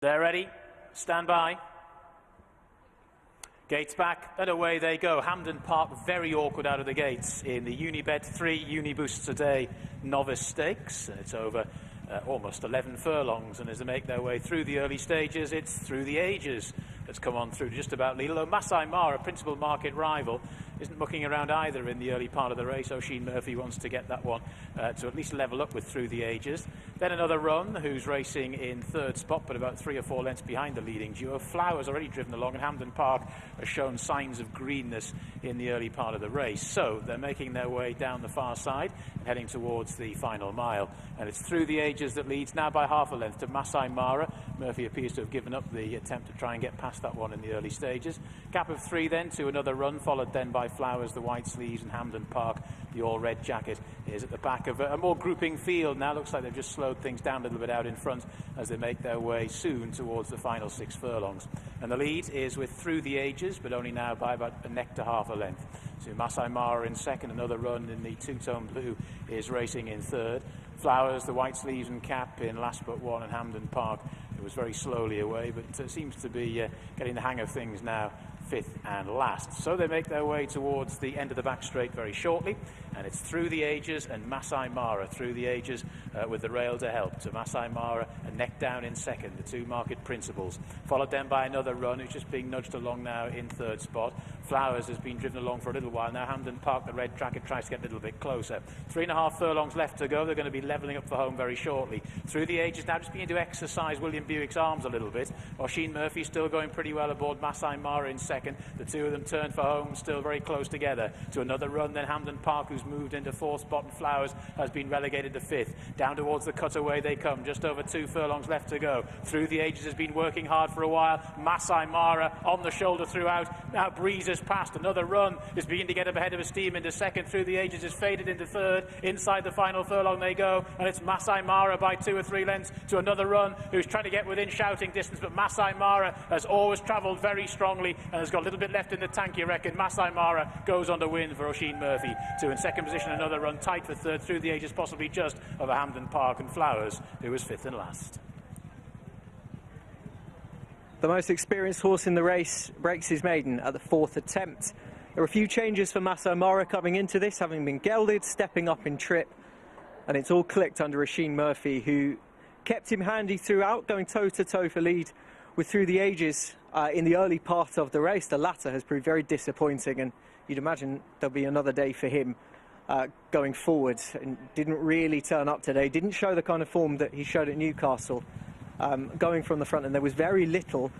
They're ready. Stand by. Gates back and away they go. Hampden Park very awkward out of the gates in the Unibet 3 Uniboosts a Day Novice Stakes. It's over almost 11 furlongs, and as they make their way through the early stages, it's Through the Ages that's come on through just about lead. Although Maasai Mara, principal market rival, isn't mucking around either in the early part of the race. Oisin Murphy wants to get that one to at least level up with Through the Ages. Then another run, who's racing in third spot, but about 3 or 4 lengths behind the leading duo. Flowers already driven along, and Hampden Park has shown signs of greenness in the early part of the race. So they're making their way down the far side, heading towards the final mile. And it's Through the Ages that leads now by half a length to Maasai Mara. Murphy appears to have given up the attempt to try and get past that one in the early stages. Gap of 3 then to another run, followed then by Flowers, the white sleeves, and Hampden Park, the all-red jacket, is at the back of a more grouping field now. Looks like they've just slowed things down a little bit out in front as they make their way soon towards the final 6 furlongs. And the lead is with Through the Ages, but only now by about a neck to half a length. So Maasai Mara in second, another run in the two-tone blue is racing in third. Flowers, the white sleeves and cap in last but one, and Hampden Park, it was very slowly away, but seems to be getting the hang of things now, 5th and last. So they make their way towards the end of the back straight very shortly, and it's Through the Ages and Maasai Mara. Through the Ages with the rail to help, to Maasai Mara a neck down in second, the two market principals, followed then by another run who's just being nudged along now in third spot. Flowers has been driven along for a little while now. Hampden Park, the red tracker, tries to get a little bit closer. 3.5 furlongs left to go. They're going to be levelling up for home very shortly. Through the Ages now just beginning to exercise William Buick's arms a little bit. Oisin Murphy still going pretty well aboard Maasai Mara in second. The two of them turn for home, still very close together. To another run then Hampden Park, who's moved into 4th spot, and Flowers has been relegated to 5th. Down towards the cutaway they come, just over 2 furlongs left to go. Through the Ages has been working hard for a while. Maasai Mara on the shoulder throughout, now breezes past. Another run is beginning to get up ahead of a steam into second. Through the Ages is faded into third. Inside the final furlong they go, and it's Maasai Mara by 2 or 3 lengths to another run, who's trying to get within shouting distance, but Maasai Mara has always travelled very strongly and has got a little bit left in the tank, you reckon. Maasai Mara goes on to win for Oisin Murphy. 2 in second position, another run tight for third. Through the Ages possibly just over Hampden Park and Flowers, who was 5th and last. The most experienced horse in the race breaks his maiden at the 4th attempt. There are a few changes for Maasai Mara coming into this, having been gelded, stepping up in trip, and it's all clicked under Oisin Murphy, who kept him handy throughout, going toe-to-toe for lead with Through the Ages in the early part of the race. The latter has proved very disappointing, and you'd imagine there'll be another day for him going forward. And didn't really turn up today, didn't show the kind of form that he showed at Newcastle, going from the front, and there was very little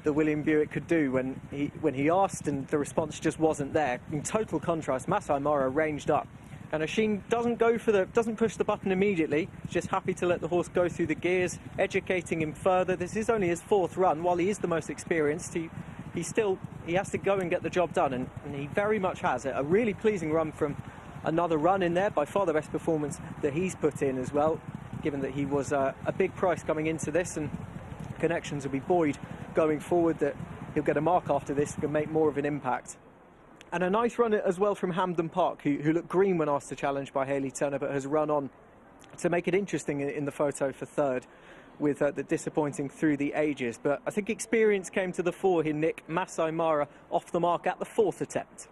that William Buick could do when he asked, and the response just wasn't there. In total contrast, Maasai Mara ranged up, and Oisin doesn't push the button immediately. He's just happy to let the horse go through the gears, educating him further. This is only his 4th run. While he is the most experienced, he has to go and get the job done, and he very much has. A really pleasing run from another run in there, by far the best performance that he's put in as well, given that he was a big price coming into this, and connections will be buoyed going forward that he'll get a mark after this, can make more of an impact. And a nice run as well from Hampden Park, who looked green when asked to challenge by Haley Turner, but has run on to make it interesting in the photo for third, with the disappointing Through the Ages. But I think experience came to the fore here, Nick. Maasai Mara off the mark at the 4th attempt.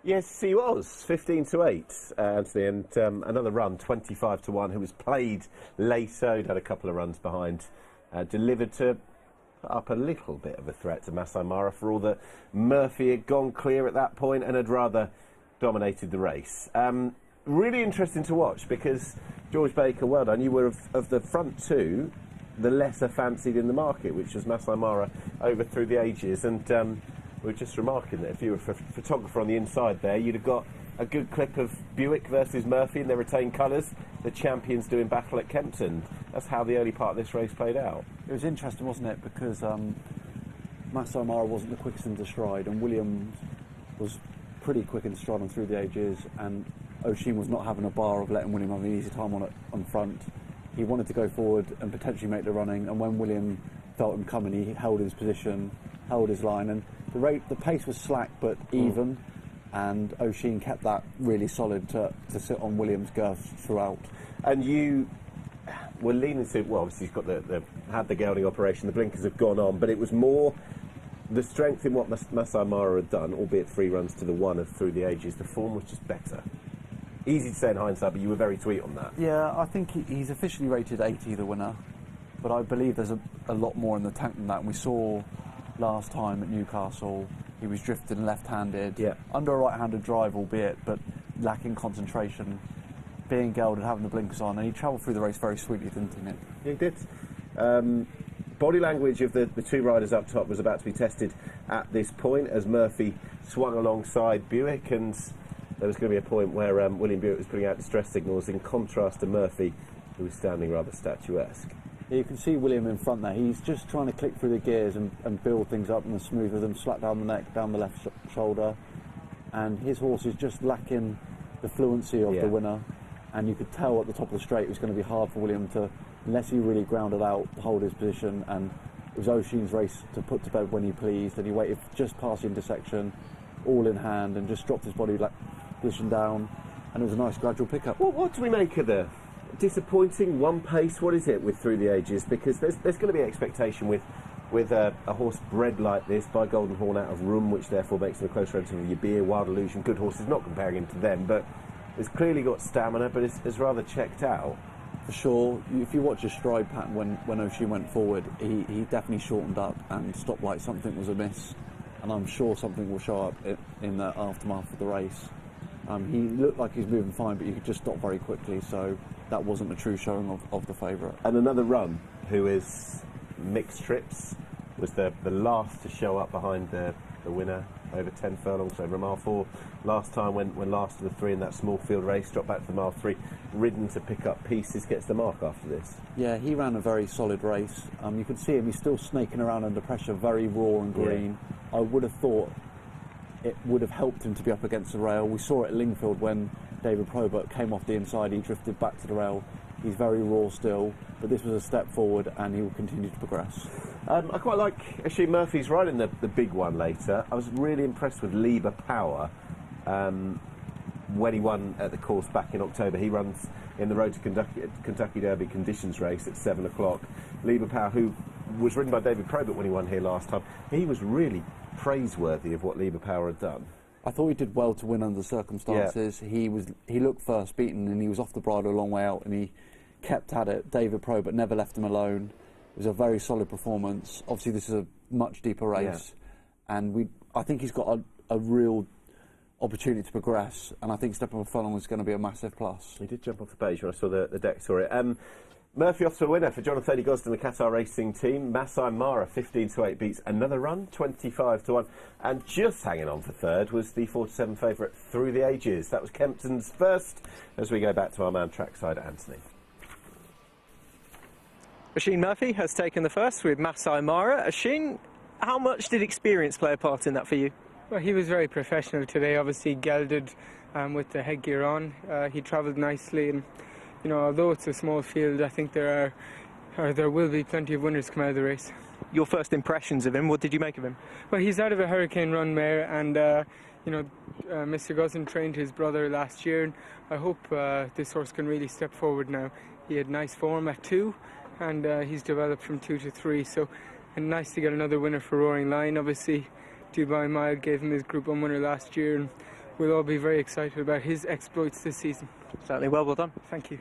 Yes, he was 15-8, Anthony, and another run 25-1, who was played late, so had a couple of runs behind, delivered to put up a little bit of a threat to Maasai Mara, for all that Murphy had gone clear at that point and had rather dominated the race. Really interesting to watch, because George Baker, well done, you were of the front two the lesser fancied in the market, which was Maasai Mara over Through the Ages, and we're just remarking that if you were a photographer on the inside there, you'd have got a good clip of Buick versus Murphy in their retained colours, the champions doing battle at Kempton. That's how the early part of this race played out. It was interesting, wasn't it, because Maasai Mara wasn't the quickest into stride, and Williams was pretty quick into stride on Through the Ages, and Oisin was not having a bar of letting William have an easy time on front. He wanted to go forward and potentially make the running, and when William felt him coming, he held his position, held his line, and the pace was slack but even, and Oisin kept that really solid to sit on Williams' girth throughout. And you were leaning to, well, obviously he's got had the gelding operation, the blinkers have gone on, but it was more the strength in what Maasai Mara had done, albeit 3 runs to the 1 of Through the Ages. The form was just better. Easy to say in hindsight, but you were very sweet on that. Yeah, I think he's officially rated 80, the winner, but I believe there's a lot more in the tank than that. And we saw last time at Newcastle, he was drifting left-handed, under a right-handed drive, albeit, but lacking concentration, being gelded, having the blinkers on, and he travelled through the race very sweetly, didn't he, Nick? He did. Body language of the 2 riders up top was about to be tested at this point as Murphy swung alongside Buick, and there was going to be a point where William Buick was putting out distress signals in contrast to Murphy, who was standing rather statuesque. Yeah, you can see William in front there. He's just trying to click through the gears and build things up and smooth with them, slack down the neck, down the left shoulder, and his horse is just lacking the fluency of the winner, and you could tell at the top of the straight it was going to be hard for William to, unless he really grounded out, to hold his position, and it was Oisin's race to put to bed when he pleased, and he waited just past the intersection, all in hand, and just dropped his body position down, and it was a nice gradual pickup. What do we make of the disappointing one pace? What is it with Through the Ages? Because there's going to be expectation with a horse bred like this by Golden Horn out of Room, which therefore makes him a close relative of Yabir, Wild Illusion, good horses, not comparing him to them, but he's clearly got stamina, but it's rather checked out. For sure, if you watch his stride pattern when Oisin went forward, he definitely shortened up and stopped like something was amiss, and I'm sure something will show up in the aftermath of the race. He looked like he was moving fine, but he could just stop very quickly, so that wasn't a true showing of the favourite. And another run, who is mixed trips, was the last to show up behind the winner over 10 furlongs over a mile 4. Last time when last of the 3 in that small field race, dropped back to the mile 3, ridden to pick up pieces, gets the mark after this. Yeah, he ran a very solid race. You could see him, he's still snaking around under pressure, very raw and green. I would have thought it would have helped him to be up against the rail. We saw it at Lingfield when David Probert came off the inside, he drifted back to the rail. He's very raw still, but this was a step forward and he will continue to progress. I quite like Oisin Murphy's riding the big one later. I was really impressed with Lieber Power when he won at the course back in October. He runs in the Road to Kentucky Derby conditions race at 7 o'clock. Lieber Power, who was ridden by David Probert when he won here last time, he was really praiseworthy of what Lieber Power had done. I thought he did well to win under the circumstances. Yeah. He looked first beaten and he was off the bridle a long way out and he kept at it. David Probert never left him alone. It was a very solid performance. Obviously this is a much deeper race and I think he's got a real opportunity to progress, and I think stepping off furlong is going to be a massive plus. He did jump off the page when I saw the deck saw it. Murphy off to a winner for Jonathan Gosden, the Qatar Racing team. Maasai Mara 15-8 beats another run, 25-1, and just hanging on for third was the 4-7 favourite Through the Ages. That was Kempton's first, as we go back to our man trackside Anthony. Oisin Murphy has taken the first with Maasai Mara. Oisin, how much did experience play a part in that for you? Well, he was very professional today, obviously gelded with the headgear on. He travelled nicely, and you know, although it's a small field, I think there will be plenty of winners come out of the race. Your first impressions of him, what did you make of him? Well, he's out of a hurricane run mare, and you know, Mr. Gosden trained his brother last year, and I hope this horse can really step forward now. He had nice form at 2, and he's developed from 2 to 3, so and nice to get another winner for Roaring Lion. Obviously, Dubai Mile gave him his Group 1 winner last year, and we'll all be very excited about his exploits this season. Certainly, well done. Thank you.